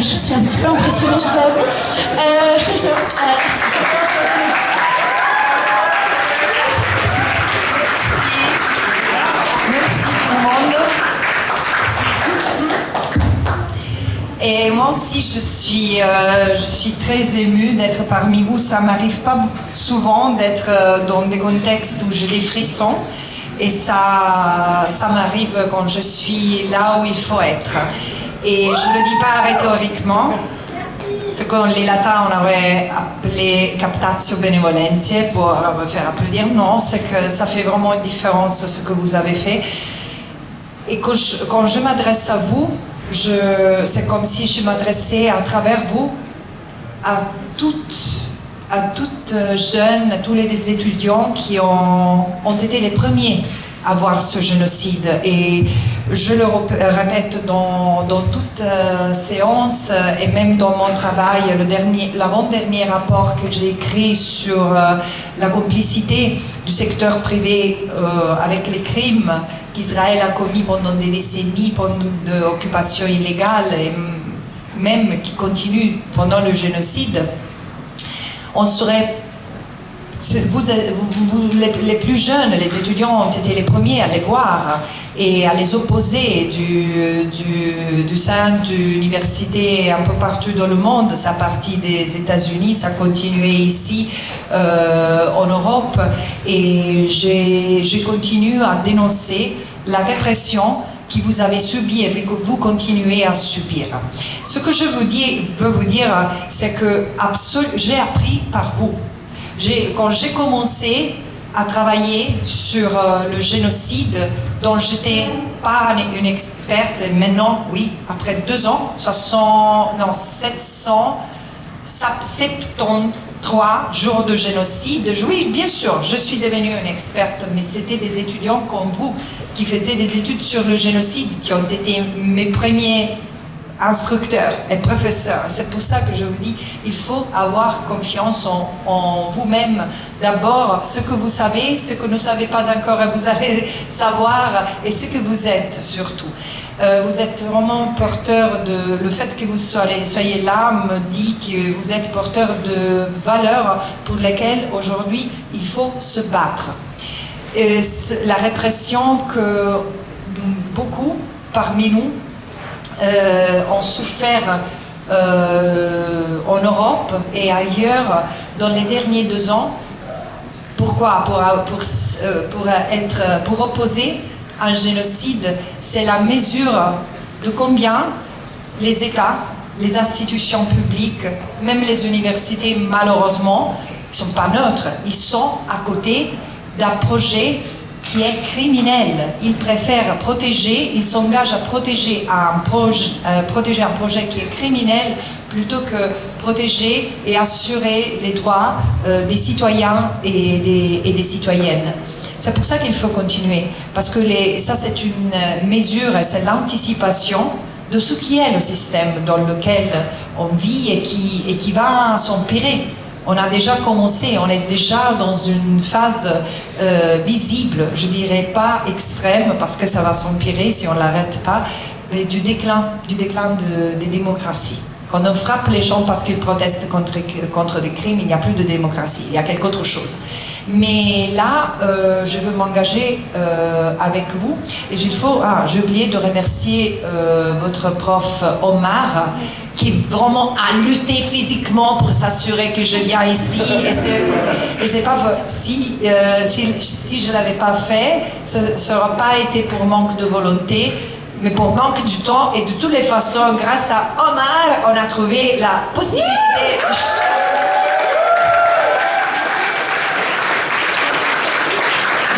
je suis un petit peu impressionnée, je vous avoue. Merci tout le monde. Et moi aussi, je suis très émue d'être parmi vous. Ça m'arrive pas souvent d'être dans des contextes où j'ai des frissons. Et ça m'arrive quand je suis là où il faut être. Et je ne le dis pas rhétoriquement. Ce que les latins on aurait appelé captatio benevolentiae pour me faire applaudir. Non, c'est que ça fait vraiment une différence ce que vous avez fait. Et quand je m'adresse à vous, c'est comme si je m'adressais à travers vous à toutes jeunes, à tous les étudiants qui ont été les premiers à voir ce génocide. Et je le répète dans toute séance et même dans mon travail, l'avant-dernier rapport que j'ai écrit sur la complicité du secteur privé avec les crimes qu'Israël a commis pendant des décennies, pendant d'occupation illégale et même qui continue pendant le génocide. On serait, les plus jeunes, les étudiants ont été les premiers à les voir et à les opposer du sein d'universités un peu partout dans le monde. Ça partit des États-Unis, ça continuait ici en Europe, et j'ai continué à dénoncer la répression que vous avez subi et que vous continuez à subir. Ce que je veux vous dire, c'est que j'ai appris par vous. Quand j'ai commencé à travailler sur le génocide, dont j'étais pas une experte, et maintenant, oui, après 2 ans, 773 jours de génocide, oui, bien sûr, je suis devenue une experte, mais c'était des étudiants comme vous qui faisaient des études sur le génocide, qui ont été mes premiers instructeurs et professeurs. C'est pour ça que je vous dis, il faut avoir confiance en vous-même. D'abord, ce que vous savez, ce que vous ne savez pas encore, et vous allez savoir, et ce que vous êtes surtout. Vous êtes vraiment porteur de... Le fait que vous soyez là me dit que vous êtes porteur de valeurs pour lesquelles aujourd'hui il faut se battre. Et la répression que beaucoup parmi nous ont souffert en Europe et ailleurs dans les derniers 2 ans. Pourquoi? Pour opposer un génocide, c'est la mesure de combien les États, les institutions publiques, même les universités, malheureusement, ne sont pas neutres. Ils sont à côté d'un projet qui est criminel. Ils préfèrent protéger, ils s'engagent à protéger un projet qui est criminel plutôt que protéger et assurer les droits des citoyens et des citoyennes. C'est pour ça qu'il faut continuer, parce que ça c'est une mesure, c'est l'anticipation de ce qui est le système dans lequel on vit et qui va s'empirer. On a déjà commencé, on est déjà dans une phase visible, je dirais pas extrême, parce que ça va s'empirer si on ne l'arrête pas, mais du déclin des démocraties. Quand on frappe les gens parce qu'ils protestent contre des crimes, il n'y a plus de démocratie, il y a quelque autre chose. Mais là, je veux m'engager avec vous. Et j'ai oublié de remercier votre prof Omar, qui vraiment a lutté physiquement pour s'assurer que je viens ici. Et c'est pas si je l'avais pas fait, ce n'aurait pas été pour manque de volonté, mais pour manque du temps. Et de toutes les façons, grâce à Omar, on a trouvé la possibilité de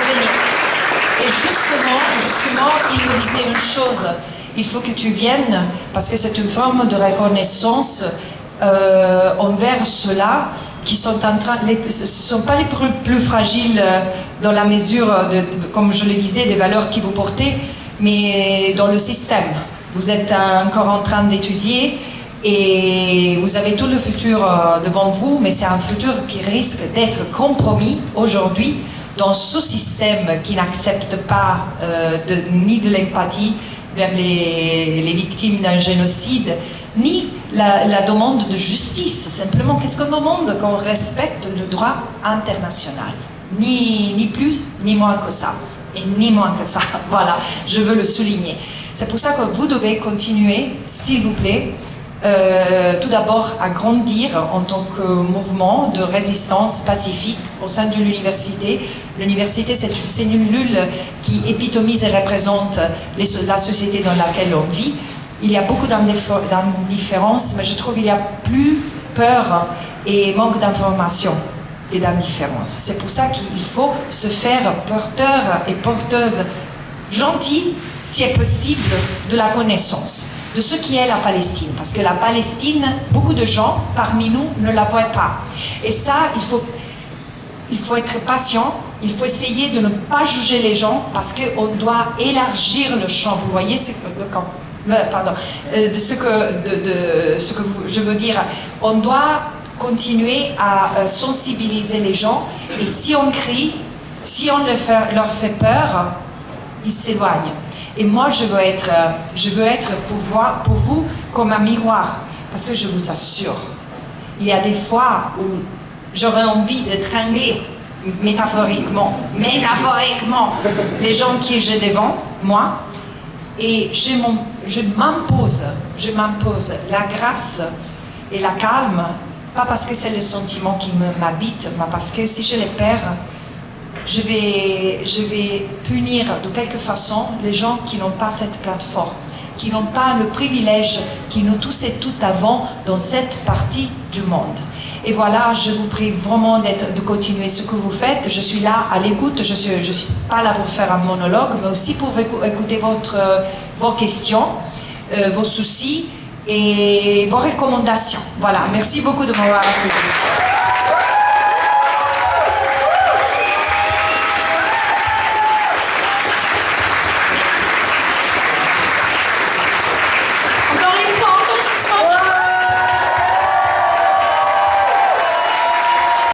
venir. Et justement, il me disait une chose. Il faut que tu viennes, parce que c'est une forme de reconnaissance envers ceux-là qui sont en train... Ce ne sont pas les plus fragiles dans la mesure, comme je le disais, des valeurs que vous portez, mais dans le système. Vous êtes encore en train d'étudier et vous avez tout le futur devant vous, mais c'est un futur qui risque d'être compromis aujourd'hui dans ce système qui n'accepte pas ni de l'empathie vers les victimes d'un génocide, ni la demande de justice. Simplement, qu'est-ce qu'on demande? Qu'on respecte le droit international. Ni plus, ni moins que ça. Et ni moins que ça. Voilà, je veux le souligner. C'est pour ça que vous devez continuer, s'il vous plaît, tout d'abord à grandir en tant que mouvement de résistance pacifique au sein de l'université. L'université, c'est une cellule qui épitomise et représente la société dans laquelle on vit. Il y a beaucoup d'indifférence, mais je trouve qu'il y a plus peur et manque d'information et d'indifférence. C'est pour ça qu'il faut se faire porteur et porteuse gentille, si est possible, de la connaissance de ce qui est la Palestine. Parce que la Palestine, beaucoup de gens parmi nous ne la voient pas. Et ça, il faut être patient, il faut essayer de ne pas juger les gens parce qu'on doit élargir le champ. Vous voyez ce que je veux dire. On doit continuer à sensibiliser les gens et si on crie, si on leur fait peur, ils s'éloignent. Et moi, je veux être pour vous comme un miroir. Parce que je vous assure, il y a des fois où j'aurais envie d'étrangler métaphoriquement, les gens qui j'ai devant moi. Et je m'impose la grâce et la calme, pas parce que c'est le sentiment qui m'habite, mais parce que si je les perds, je vais punir de quelque façon les gens qui n'ont pas cette plateforme, qui n'ont pas le privilège que nous tous et toutes avons dans cette partie du monde. Et voilà, je vous prie vraiment de continuer ce que vous faites. Je suis là à l'écoute, je suis pas là pour faire un monologue, mais aussi pour écouter vos questions, vos soucis et vos recommandations. Voilà, merci beaucoup de m'avoir écouté.